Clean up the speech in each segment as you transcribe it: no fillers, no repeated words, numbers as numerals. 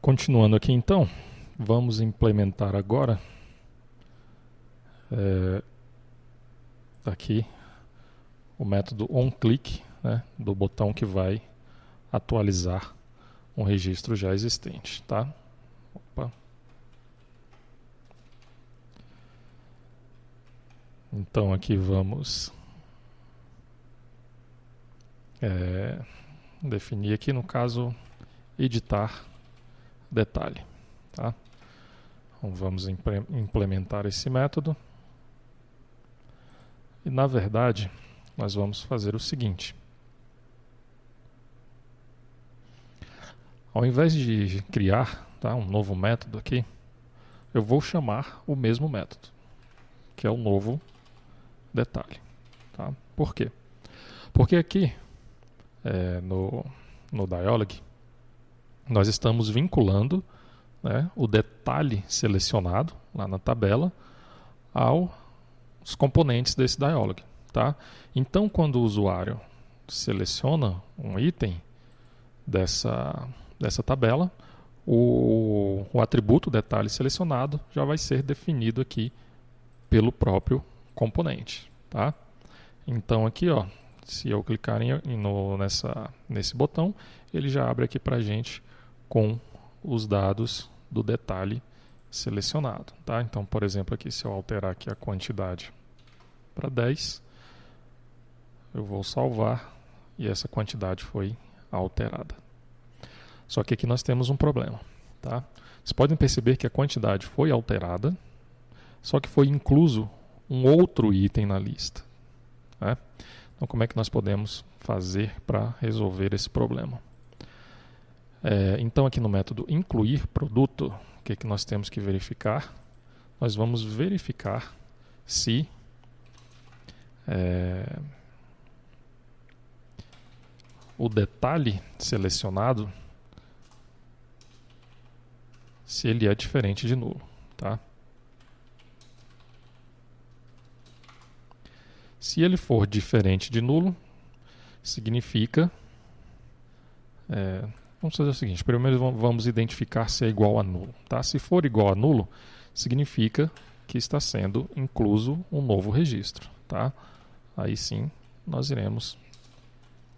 Continuando aqui então, vamos implementar agora aqui o método onClick, né, do botão que vai atualizar um registro já existente, tá? Opa. Então aqui vamos definir aqui, no caso, editar detalhe, tá? Então vamos implementar esse método e, na verdade, nós vamos fazer o seguinte: ao invés de criar, tá, um novo método aqui, eu vou chamar o mesmo método, que é o novo detalhe, tá? Por quê? Porque aqui no Dialog nós estamos vinculando, né, o detalhe selecionado lá na tabela aos componentes desse Dialog, tá? Então, quando o usuário seleciona um item dessa tabela, o atributo detalhe selecionado já vai ser definido aqui pelo próprio componente, tá? Então aqui, ó, se eu clicar nesse botão, ele já abre aqui para a gente com os dados do detalhe selecionado, tá? Então, por exemplo, aqui, se eu alterar aqui a quantidade para 10, eu vou salvar e essa quantidade foi alterada. Só que aqui nós temos um problema, tá? Vocês podem perceber que a quantidade foi alterada, só que foi incluso um outro item na lista, né? Então, como é que nós podemos fazer para resolver esse problema? Então, aqui no método incluir produto, o que nós temos que verificar? Nós vamos verificar se o detalhe selecionado, se ele é diferente de nulo, tá? Se ele for diferente de nulo, significa... vamos fazer o seguinte: primeiro vamos identificar se é igual a nulo, tá? Se for igual a nulo, significa que está sendo incluso um novo registro, tá? Aí sim, nós iremos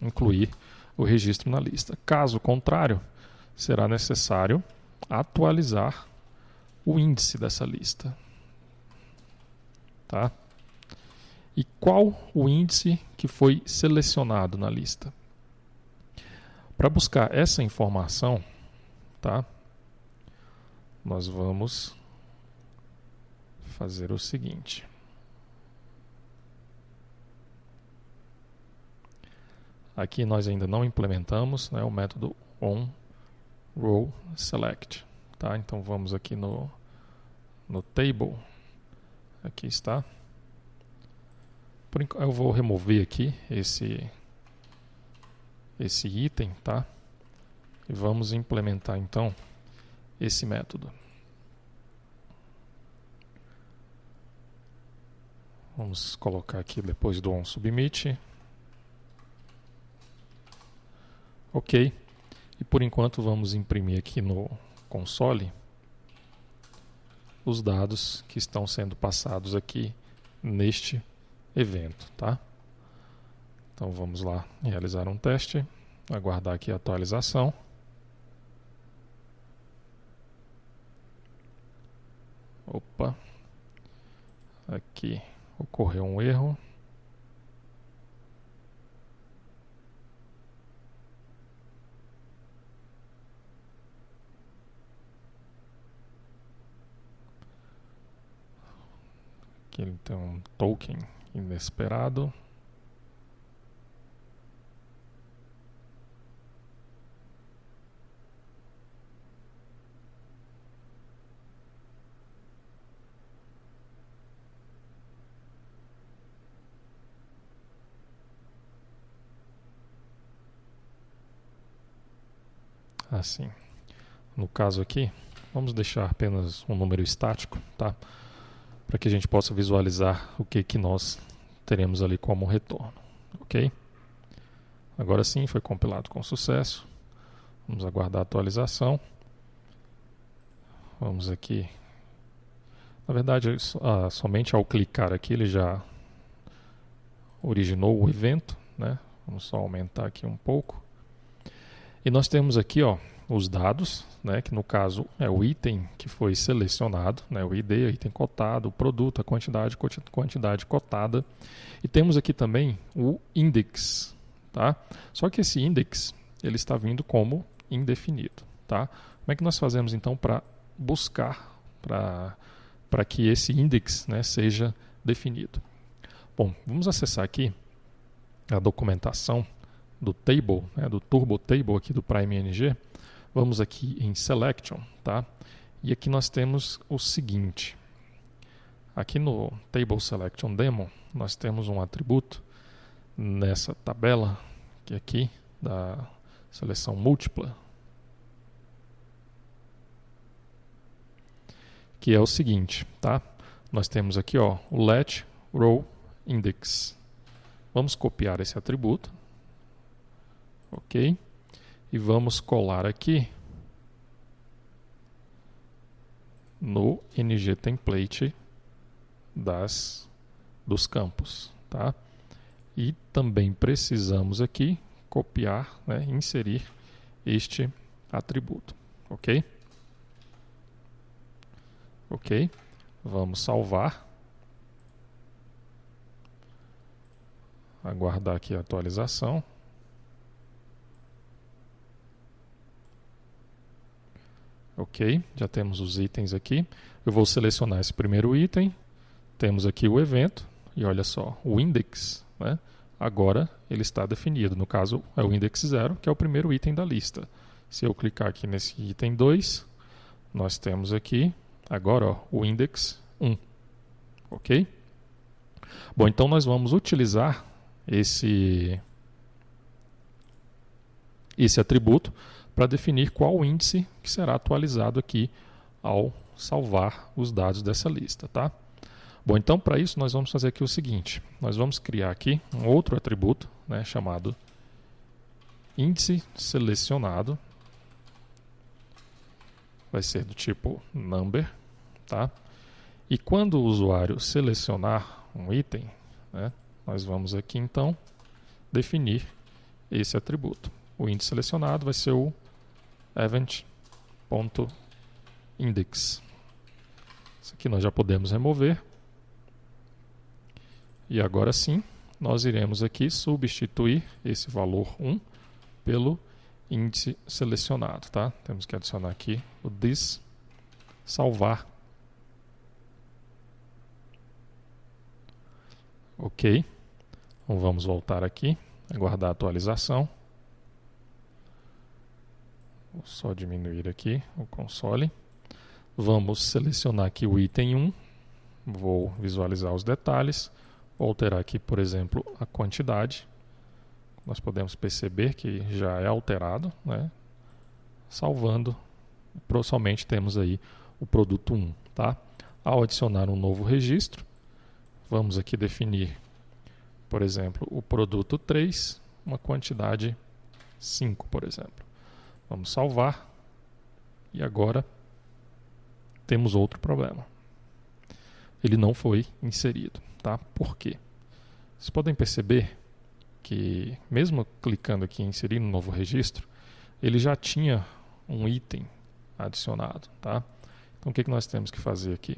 incluir o registro na lista. Caso contrário, será necessário atualizar o índice dessa lista, tá? E qual o índice que foi selecionado na lista? Para buscar essa informação, tá, nós vamos fazer o seguinte. Aqui nós ainda não implementamos, né, o método onRowSelect, tá? Então vamos aqui no table. Aqui está. Eu vou remover aqui esse item, tá? E vamos implementar então esse método. Vamos colocar aqui depois do onSubmit. Ok. E por enquanto vamos imprimir aqui no console os dados que estão sendo passados aqui neste evento, tá? Então vamos lá realizar um teste, aguardar aqui a atualização. Opa, aqui ocorreu um erro. Aqui ele tem um token inesperado. Assim, no caso aqui, vamos deixar apenas um número estático, tá? Para que a gente possa visualizar o que nós teremos ali como retorno, ok? Agora sim, foi compilado com sucesso. Vamos aguardar a atualização Vamos aqui. Na verdade, somente ao clicar aqui ele já originou o evento, né? Vamos só aumentar aqui um pouco. E nós temos aqui, ó, os dados, né? Que no caso é o item que foi selecionado, né? O ID, o item cotado, o produto, a quantidade cotada. E temos aqui também o index, tá? Só que esse index ele está vindo como indefinido, tá? Como é que nós fazemos então para buscar para que esse index, né, seja definido? Bom, vamos acessar aqui a documentação do table, né, do turbo table aqui do PrimeNG. Vamos aqui em selection, tá? E aqui nós temos o seguinte. Aqui no table selection demo nós temos um atributo nessa tabela que é aqui da seleção múltipla, que é o seguinte, tá? Nós temos aqui, ó, o let row index. Vamos copiar esse atributo, ok? E vamos colar aqui no ng template dos campos, tá? E também precisamos aqui copiar, né, inserir este atributo, ok? Ok, vamos salvar, aguardar aqui a atualização. Ok, já temos os itens aqui. Eu vou selecionar esse primeiro item, temos aqui o evento, e olha só, o index, né? Agora ele está definido, no caso é o index 0, que é o primeiro item da lista. Se eu clicar aqui nesse item 2, nós temos aqui agora, ó, o index 1, ok? Bom, então nós vamos utilizar esse atributo para definir qual índice que será atualizado aqui ao salvar os dados dessa lista, tá? Bom, então para isso nós vamos fazer aqui o seguinte, nós vamos criar aqui um outro atributo, né, chamado índice selecionado. Vai ser do tipo number, tá? E quando o usuário selecionar um item, né, nós vamos aqui então definir esse atributo. O índice selecionado vai ser o event.index. Isso aqui nós já podemos remover. E agora sim, nós iremos aqui substituir esse valor 1 pelo índice selecionado, tá? Temos que adicionar aqui o this, salvar. Ok. Então vamos voltar aqui, aguardar a atualização. Vou só diminuir aqui o console. Vamos selecionar aqui o item 1. Vou visualizar os detalhes. Vou alterar aqui, por exemplo, a quantidade. Nós podemos perceber que já é alterado, né? Salvando, somente temos aí o produto 1, tá? Ao adicionar um novo registro, vamos aqui definir, por exemplo, o produto 3, uma quantidade 5, por exemplo. Vamos salvar e agora temos outro problema. Ele não foi inserido, tá? Por quê? Vocês podem perceber que mesmo clicando aqui em inserir um novo registro, ele já tinha um item adicionado, tá? Então o que nós temos que fazer aqui?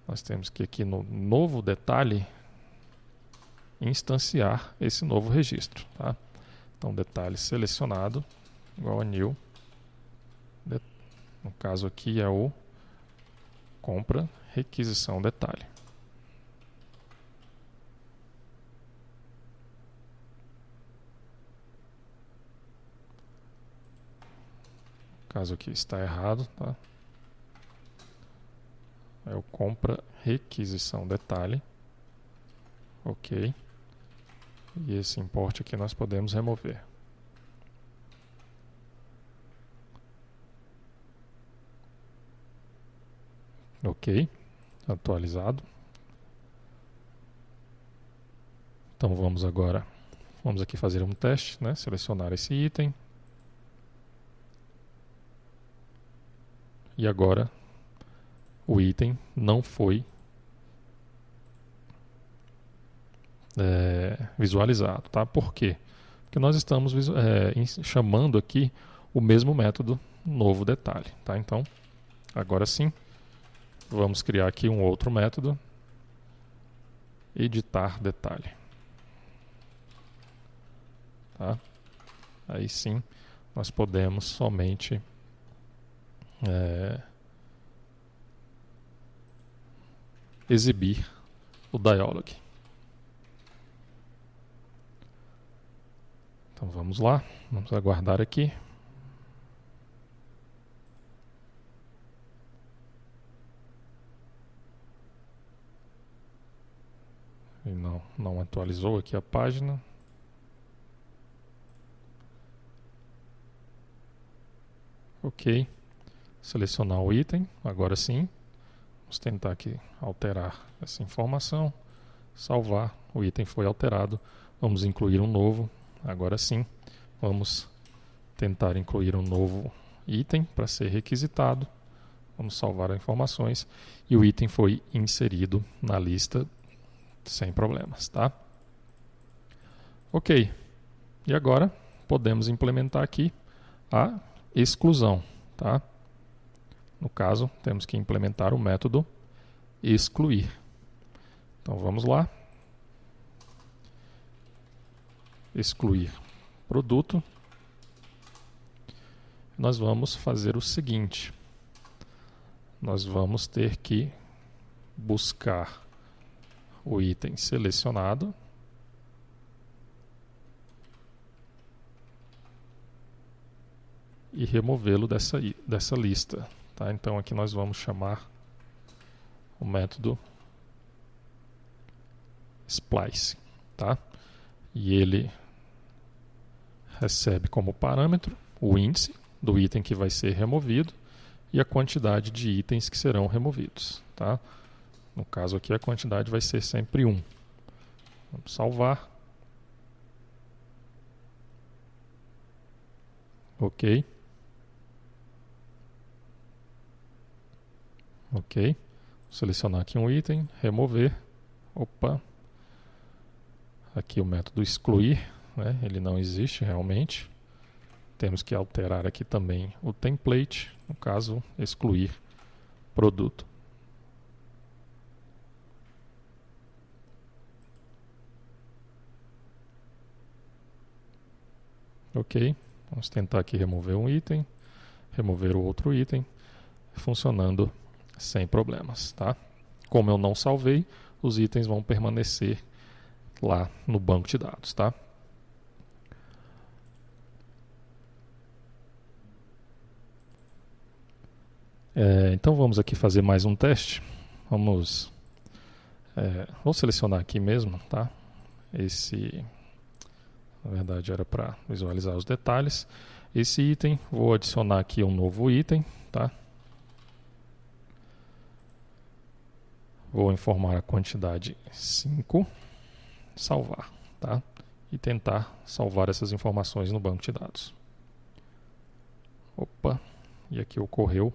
Nós temos que aqui no novo detalhe instanciar esse novo registro, tá? Então detalhe selecionado igual a new, no caso aqui é o compra requisição detalhe. Caso aqui está errado, tá? É o compra requisição detalhe. Ok. E esse import aqui nós podemos remover. Ok. Atualizado. Então vamos aqui fazer um teste, né? Selecionar esse item. E agora o item não foi visualizado, tá? Por quê? Porque nós estamos chamando aqui o mesmo método novo detalhe, tá? Então, agora sim, vamos criar aqui um outro método, editar detalhe, tá? Aí sim, nós podemos somente exibir o dialog. Então vamos lá, vamos aguardar aqui. E não atualizou aqui a página. Ok, selecionar o item, agora sim. Vamos tentar aqui alterar essa informação, salvar, o item foi alterado. Vamos incluir um novo, agora sim. Vamos tentar incluir um novo item para ser requisitado. Vamos salvar as informações e o item foi inserido na lista sem problemas, tá? Ok, e agora podemos implementar aqui a exclusão, tá? No caso, temos que implementar o método excluir. Então vamos lá. Excluir produto. Nós vamos fazer o seguinte. Nós vamos ter que buscar o item selecionado e removê-lo dessa lista. Tá? Então aqui nós vamos chamar o método splice, tá? E ele recebe como parâmetro o índice do item que vai ser removido e a quantidade de itens que serão removidos, tá? No caso aqui a quantidade vai ser sempre 1. Vamos salvar. Ok. Ok. Vou selecionar aqui um item, remover. Opa. Aqui o método excluir, né? Ele não existe realmente. Temos que alterar aqui também o template, no caso, excluir produto. Ok, vamos tentar aqui remover um item, remover o outro item, funcionando sem problemas, tá? Como eu não salvei, os itens vão permanecer lá no banco de dados, tá? Então vamos aqui fazer mais um teste. Vou selecionar aqui mesmo, tá? Na verdade era para visualizar os detalhes. Esse item, vou adicionar aqui um novo item, tá? Vou informar a quantidade 5, salvar, tá? E tentar salvar essas informações no banco de dados. Opa, e aqui ocorreu,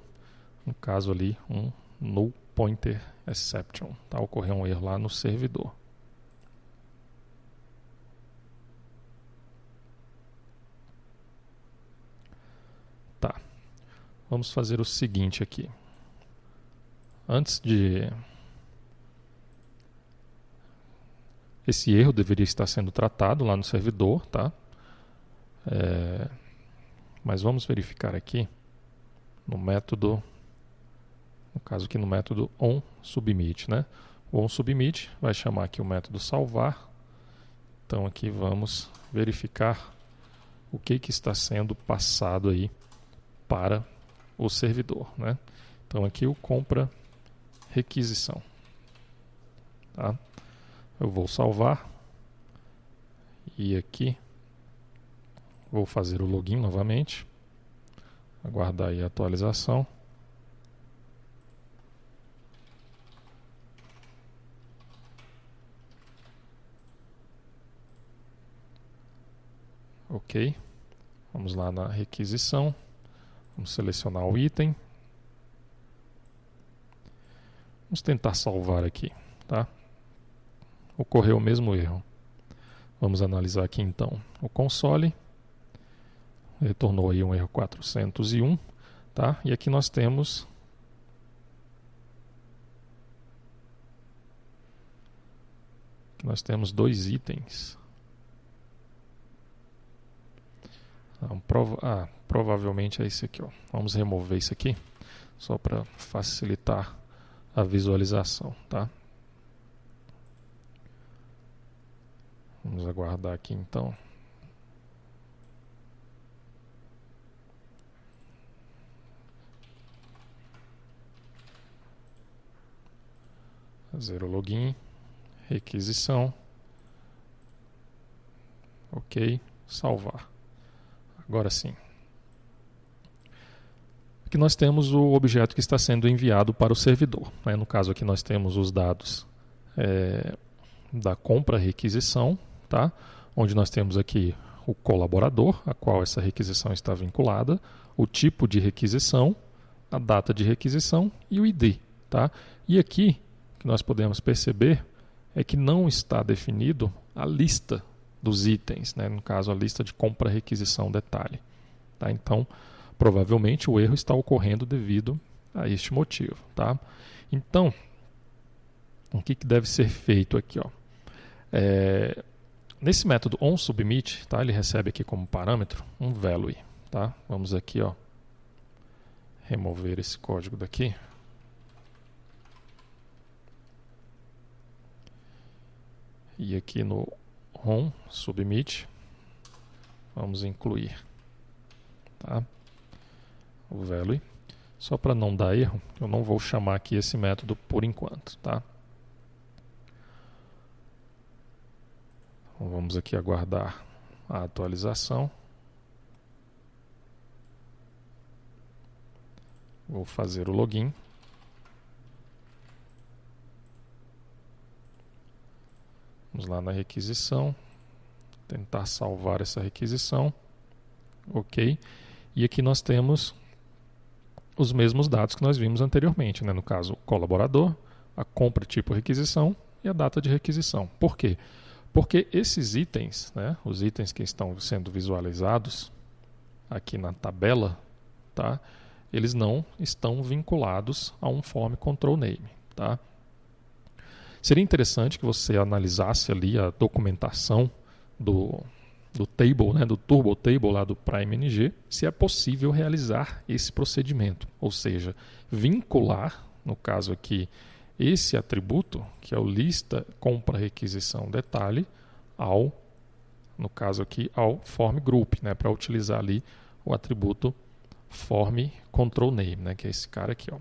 no caso ali, um null pointer exception, tá? Ocorreu um erro lá no servidor. Tá, vamos fazer o seguinte aqui. Antes de... Esse erro deveria estar sendo tratado lá no servidor, tá? Mas vamos verificar aqui no método, no caso aqui no método onSubmit, né? O onSubmit vai chamar aqui o método salvar. Então aqui vamos verificar o que está sendo passado aí para o servidor, né? Então aqui o compra requisição, tá? Eu vou salvar e aqui vou fazer o login novamente, aguardar aí a atualização. Ok, vamos lá na requisição, vamos selecionar o item Vamos tentar salvar aqui, tá? Ocorreu o mesmo erro. Vamos analisar aqui então o console. Retornou aí um erro 401, tá? E aqui nós temos dois itens. Provavelmente é esse aqui, ó. Vamos remover isso aqui, só para facilitar a visualização, tá? Vamos aguardar aqui então. Fazer o login, requisição, ok, salvar. Agora sim. Aqui nós temos o objeto que está sendo enviado para o servidor, né? No caso aqui nós temos os dados da compra requisição, tá? Onde nós temos aqui o colaborador, a qual essa requisição está vinculada, o tipo de requisição, a data de requisição e o ID, tá? E aqui o que nós podemos perceber é que não está definido a lista dos itens, né? No caso a lista de compra requisição detalhe, tá? Então provavelmente o erro está ocorrendo devido a este motivo, tá? Então o que deve ser feito aqui, ó? Nesse método onSubmit, tá? Ele recebe aqui como parâmetro um value, tá? Vamos aqui, ó, remover esse código daqui. E aqui no onSubmit vamos incluir, tá? O value. Só para não dar erro, eu não vou chamar aqui esse método por enquanto, tá? Então, vamos aqui aguardar a atualização. Vou fazer o login. Vamos lá na requisição, tentar salvar essa requisição, ok. E aqui nós temos os mesmos dados que nós vimos anteriormente, né? No caso, o colaborador, a compra tipo requisição e a data de requisição. Por quê? Porque esses itens, né? Os itens que estão sendo visualizados aqui na tabela, tá? Eles não estão vinculados a um form control name, tá? Seria interessante que você analisasse ali a documentação do table, né, do turbo table lá do PrimeNG, se é possível realizar esse procedimento, ou seja, vincular, no caso aqui, esse atributo, que é o lista compra requisição detalhe, no caso aqui, ao form group, né, para utilizar ali o atributo form control name, né, que é esse cara aqui, ó.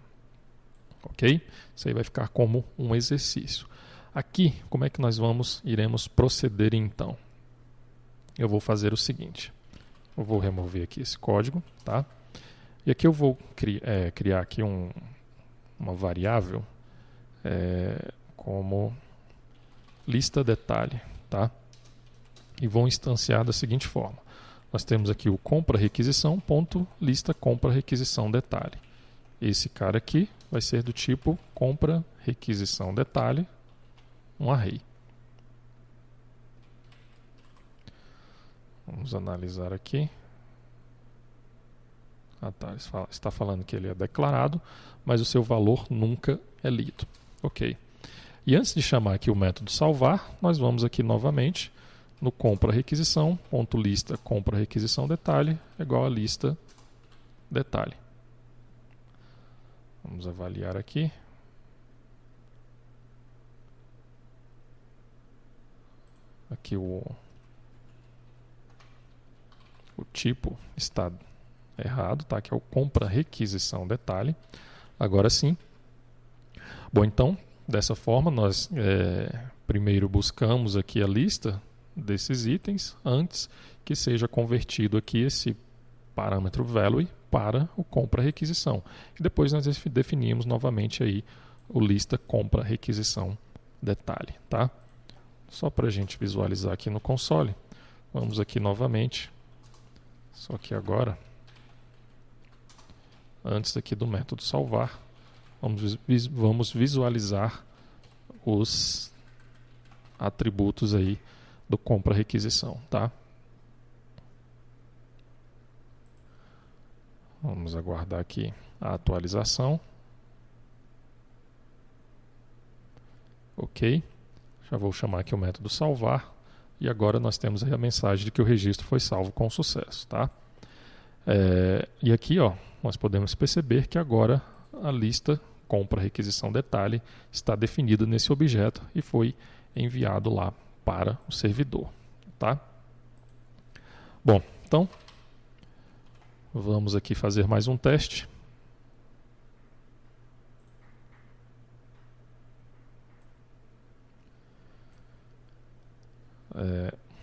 Ok? Isso aí vai ficar como um exercício. Aqui, como é que nós iremos proceder então? Eu vou fazer o seguinte. Eu vou remover aqui esse código, tá? E aqui eu vou criar aqui uma variável como lista detalhe, tá? E vou instanciar da seguinte forma. Nós temos aqui o compra requisição ponto lista compra requisição detalhe. Esse cara aqui vai ser do tipo compra requisição detalhe, um array. Vamos analisar aqui. Tá, está falando que ele é declarado, mas o seu valor nunca é lido. Ok. E antes de chamar aqui o método salvar, nós vamos aqui novamente no compra requisição ponto lista compra requisição detalhe igual a lista detalhe. Vamos avaliar aqui. Aqui o tipo está errado, tá? Que é o compra requisição detalhe. Agora sim. Bom, então, dessa forma, nós primeiro buscamos aqui a lista desses itens antes que seja convertido aqui esse parâmetro value para o compra requisição. E depois nós definimos novamente aí o lista compra requisição detalhe, tá? Só para a gente visualizar aqui no console, vamos aqui novamente, só que agora, antes aqui do método salvar, Vamos visualizar os atributos aí do compra-requisição, tá? Vamos aguardar aqui a atualização. Ok. Já vou chamar aqui o método salvar. E agora nós temos aí a mensagem de que o registro foi salvo com sucesso, tá? E aqui, ó, nós podemos perceber que agora a lista compra requisição detalhe está definida nesse objeto e foi enviado lá para o servidor, tá? Bom, então vamos aqui fazer mais um teste.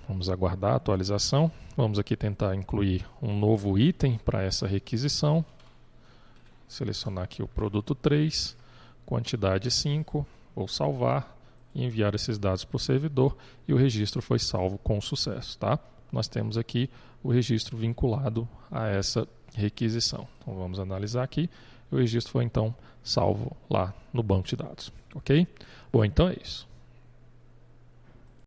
Vamos aguardar a atualização. Vamos aqui tentar incluir um novo item para essa requisição. Selecionar aqui o produto 3, quantidade 5, vou salvar e enviar esses dados para o servidor e o registro foi salvo com sucesso, tá? Nós temos aqui o registro vinculado a essa requisição. Então vamos analisar aqui. O registro foi então salvo lá no banco de dados, ok? Bom, então é isso.